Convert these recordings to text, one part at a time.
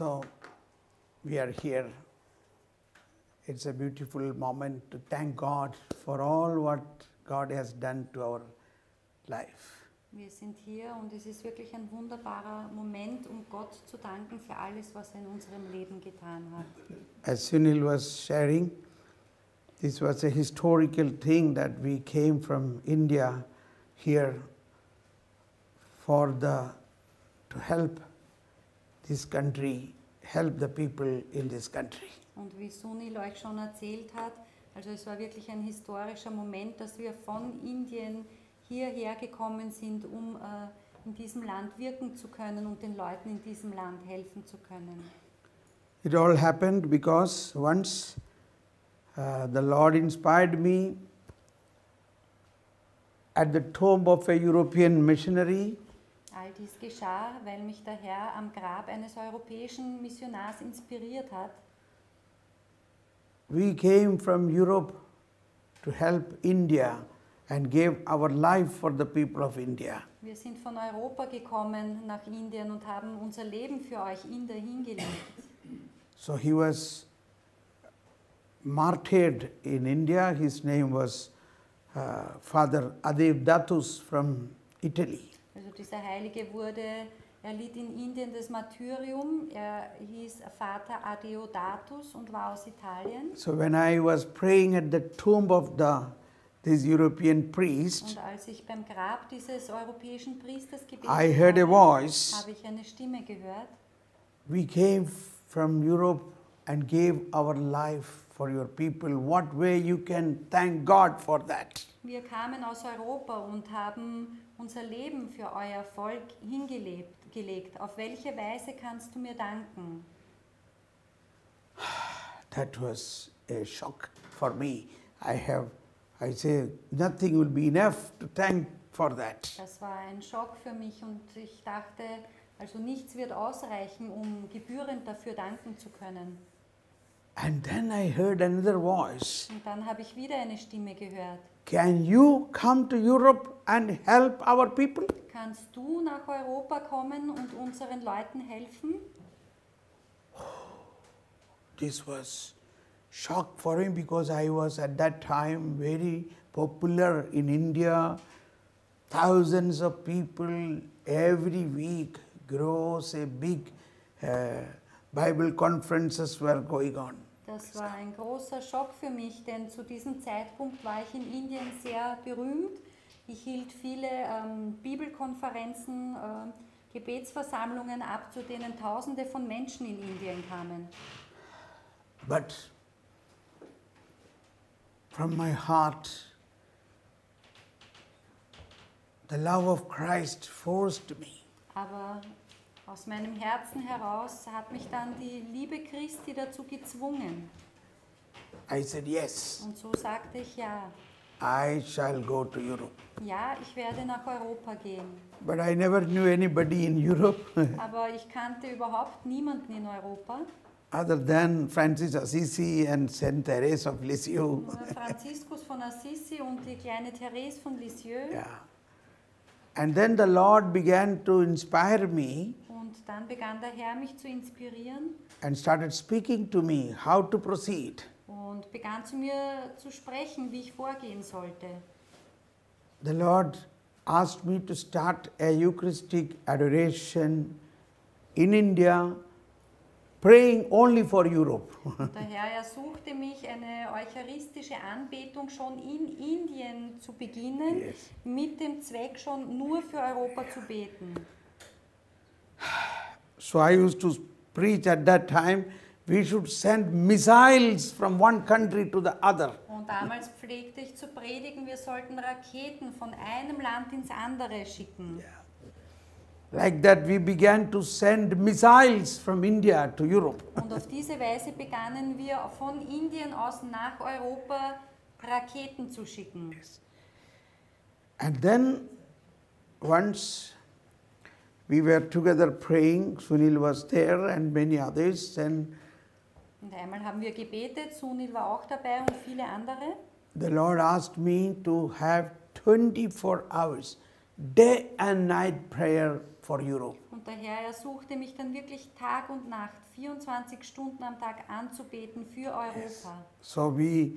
So we are here. It's a beautiful moment to thank God for all what God has done to our life. Wir sind hier und es ist wirklich ein wunderbarer Moment, um Gott zu danken für alles, was er in unserem Leben getan hat. As Sunil was sharing, this was a historical thing that we came from India here to help this country, help the people in this country. Und wie Sunil euch schon erzählt hat, also es war wirklich ein historischer Moment, dass wir von Indien hierher gekommen sind, um in diesem Land wirken zu können und den Leuten in diesem Land helfen zu können. It all happened because once the Lord inspired me at the tomb of a European missionary. All dies geschah, weil mich der Herr am Grab eines europäischen Missionars inspiriert hat. We came from Europe to help India and gave our life for the people of India. Wir sind von Europa gekommen nach Indien und haben unser Leben für euch Inder hingelegt. So he was martyred in India. His name was Father Adevdatus from Italy. Also dieser Heilige erlitt in Indien das Martyrium. Er hieß Vater Adeodatus und war aus Italien. So when I was praying at the tomb of this European priest, und als ich beim Grab dieses europäischen Priesters gebetet I heard a voice. habe ich eine Stimme gehört. We came from Europe and gave our life for your people. What way you can thank God for that? Wir kamen aus Europa und haben unser Leben für euer Volk hingelegt. Auf welche Weise kannst du mir danken? That was a shock for me. I say nothing will be enough to thank for that. Das war ein Schock für mich und ich dachte, also nichts wird ausreichen, um gebührend dafür danken zu können. And then I heard another voice. Und dann habe ich wieder eine Stimme gehört. Can you come to Europe and help our people? Kannst du nach Europa kommen und unseren Leuten helfen? This was shock for me because I was at that time very popular in India. Thousands of people every week, gross, big Bible conferences were going on. Das war ein großer Schock für mich, denn zu diesem Zeitpunkt war ich in Indien sehr berühmt. Ich hielt viele Bibelkonferenzen, Gebetsversammlungen ab, zu denen Tausende von Menschen in Indien kamen. But from my heart, the love of Christ forced me. Aber aus meinem Herzen heraus hat mich dann die Liebe Christi dazu gezwungen. I said yes. Und so sagte ich ja. I shall go to Europe. Ja, ich werde nach Europa gehen. But I never knew anybody in Europe Aber ich kannte überhaupt niemanden in Europa. other than Francis Assisi and Saint Therese of Lisieux. Nur Franziskus von Assisi und die kleine Therese von Lisieux. Yeah. And then the Lord began to inspire me. Und dann begann der Herr mich zu inspirieren And started speaking to me how to proceed. und begann zu mir zu sprechen, wie ich vorgehen sollte. The Lord asked me to start a Eucharistic adoration in India, praying only for Europe. Der Herr ersuchte mich, eine eucharistische Anbetung schon in Indien zu beginnen, Yes. mit dem Zweck schon nur für Europa zu beten. So I used to preach at that time, we should send missiles from one country to the other. Und damals pflegte ich zu predigen, wir sollten Raketen von einem Land ins andere schicken. Like that we began to send missiles from India to Europe. Und auf diese Weise begannen wir von Indien aus nach Europa Raketen zu schicken. And then once we were together praying, Sunil was there and many others, and Und einmal haben wir gebetet, Sunil war auch dabei und viele andere. the Lord asked me to have 24 hours day and night prayer for Europe. Und der Herr ersuchte mich dann wirklich Tag und Nacht, 24 Stunden am Tag anzubeten für Europa. So we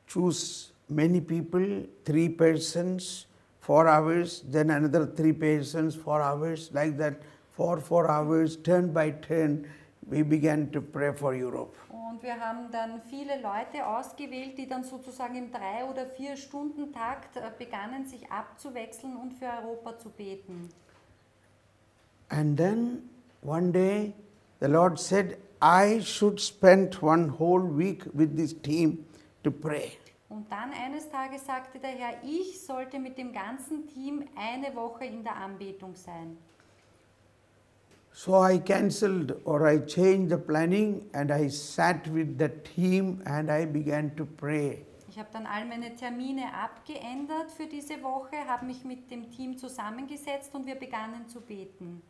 choose many people, 3 persons, 4 hours, then another 3 persons, 4 hours, like that, 4 hours, turn by turn, we began to pray for Europe. Und wir haben dann viele Leute ausgewählt, die dann sozusagen im 3- oder 4-Stunden-Takt begannen, sich abzuwechseln und für Europa zu beten. And then one day the Lord said, I should spend one whole week with this team to pray. Und dann eines Tages sagte der Herr, ich sollte mit dem ganzen Team eine Woche in der Anbetung sein. So I cancelled or I changed the planning and I sat with the team and I began to pray. Ich habe dann all meine Termine abgeändert für diese Woche, habe mich mit dem Team zusammengesetzt und wir begannen zu beten.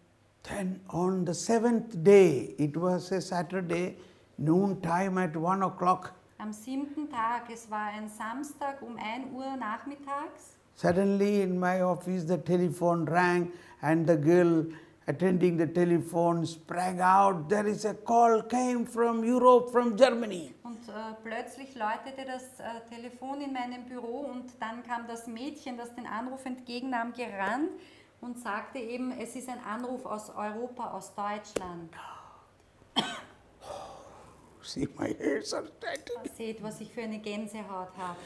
Then on the 7th day, it was a Saturday, noon time at 1 o'clock, Am 7. Tag, es war ein Samstag um 1 Uhr nachmittags, suddenly in my office the telephone rang and the girl attending the telephone sprang out, there is a call came from Europe, from Germany. und plötzlich läutete das Telefon in meinem Büro und dann kam das Mädchen, das den Anruf entgegennahm, gerannt und sagte eben, es ist ein Anruf aus Europa, aus Deutschland. See, my hairs are standing. Seht, was ich für eine Gänsehaut habe.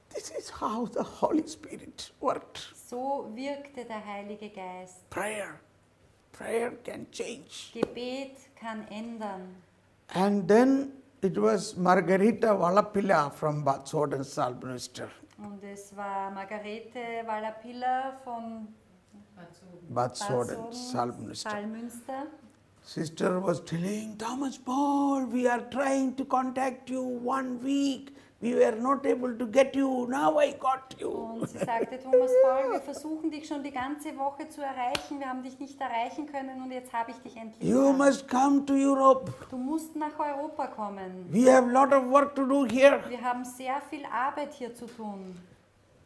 This is how the Holy Spirit worked. So wirkte der Heilige Geist. Prayer can change. Gebet kann ändern. And then it was Margarita Valapilla from Bad Soden, Salbminister. Und es war Margarete Wallapilla von Bad Soden, Salbminister. Salmünster. Sister was telling, Thomas Paul, we are trying to contact you 1 week. We were not able to get you. Now I got you. Und sie sagte, Thomas Paul, wir versuchen dich schon die ganze Woche zu erreichen. Wir haben dich nicht erreichen können und jetzt habe ich dich endlich. You dran. must come to Europe. Du musst nach Europa kommen. We have a lot of work to do here. Wir haben sehr viel Arbeit hier zu tun.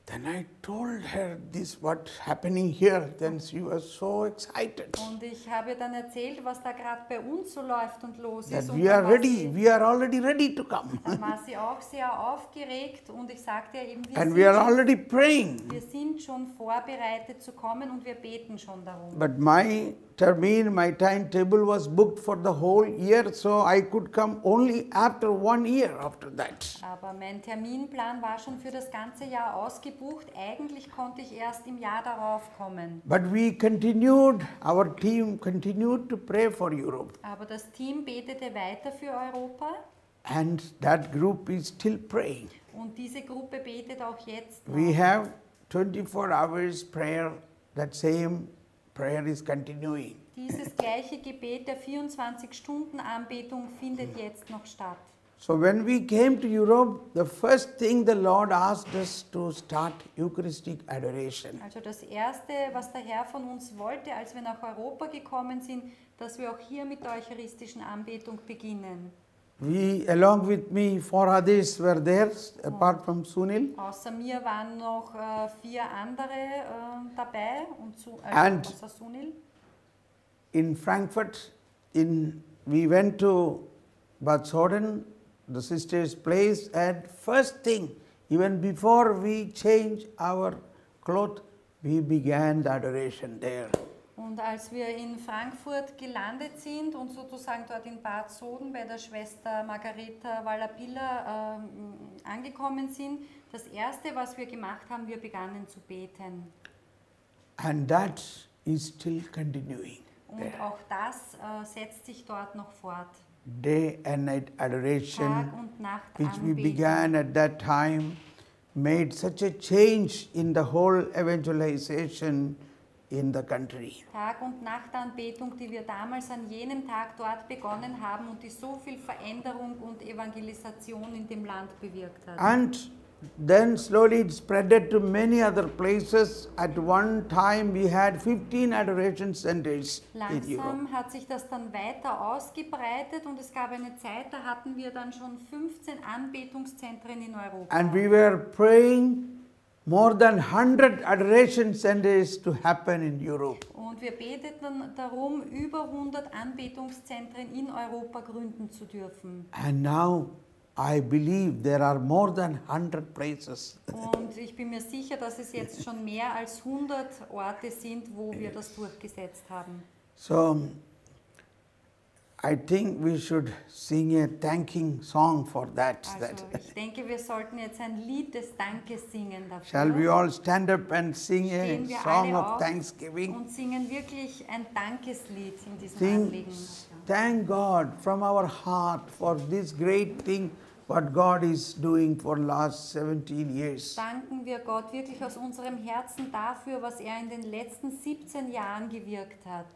Then I told her this what happening here. Then she was so excited. Und ich habe dann erzählt, was da gerade bei uns so läuft und los That ist. Und we are dann war ready. sie- We are already ready to come. Dann war sie auch sehr aufgeregt und ich sagte ihr eben, And we are wir already praying. sind schon vorbereitet zu kommen und wir beten schon darum. But my termine, my timetable was booked for the whole year, so I could come only after 1 year after that. Aber mein Terminplan war schon für das ganze Jahr ausgebucht. Eigentlich konnte ich erst im Jahr darauf kommen. But we continued, our team continued to pray for Europe. Aber das Team betete weiter für Europa And that group is still praying. und diese Gruppe betet auch jetzt noch. We have 24 hours prayer, that same prayer is continuing. Dieses gleiche Gebet der 24-Stunden-Anbetung findet jetzt noch statt. So when we came to Europe, the first thing the Lord asked us to start Eucharistic adoration. Also das Erste, was der Herr von uns wollte, als wir nach Europa gekommen sind, dass wir auch hier mit der eucharistischen Anbetung beginnen. We, along with me, 4 others were there, apart from Sunil. Außer mir waren noch 4 andere dabei, und And- außer Sunil. In Frankfurt, we went to Bad Soden, the sister's place, and first thing, even before we changed our clothes, we began the adoration there. Und als wir in Frankfurt gelandet sind und sozusagen dort in Bad Soden bei der Schwester Margareta Wallapilla angekommen sind, das Erste, was wir gemacht haben, wir begannen zu beten. And that is still continuing. Und there. auch das setzt sich dort noch fort. Day and night adoration, Tag und Nacht which we Anbetung. began at that time, made such a change in the whole evangelization in the country. Tag- und Nachtanbetung, die wir damals an jenem Tag dort begonnen haben und die so viel Veränderung und Evangelisation in dem Land bewirkt hat. And then slowly it spreaded to many other places. At one time we had 15 adoration centers in Europe. Langsam hat sich das dann weiter ausgebreitet und es gab eine Zeit, da hatten wir dann schon 15 Anbetungszentren in Europa. And we were praying more than 100 adoration Sundays to happen in Europe. Und wir beteten darum, über 100 Anbetungszentren in Europa gründen zu dürfen. And now I believe there are more than 100 places. Und ich bin mir sicher, dass es jetzt schon mehr als 100 Orte sind, wo wir das durchgesetzt haben. So I think we should sing a thanking song for that. Also ich denke, wir sollten jetzt ein Lied des Dankes singen dafür. Shall we all stand up and sing Stehen a wir song alle of auf thanksgiving? und singen wirklich ein Dankeslied in diesem Sing, Anliegen. thank God from our heart for this great thing what God is doing for last 17 years. Danken wir Gott wirklich aus unserem Herzen dafür, was er in den letzten 17 Jahren gewirkt hat.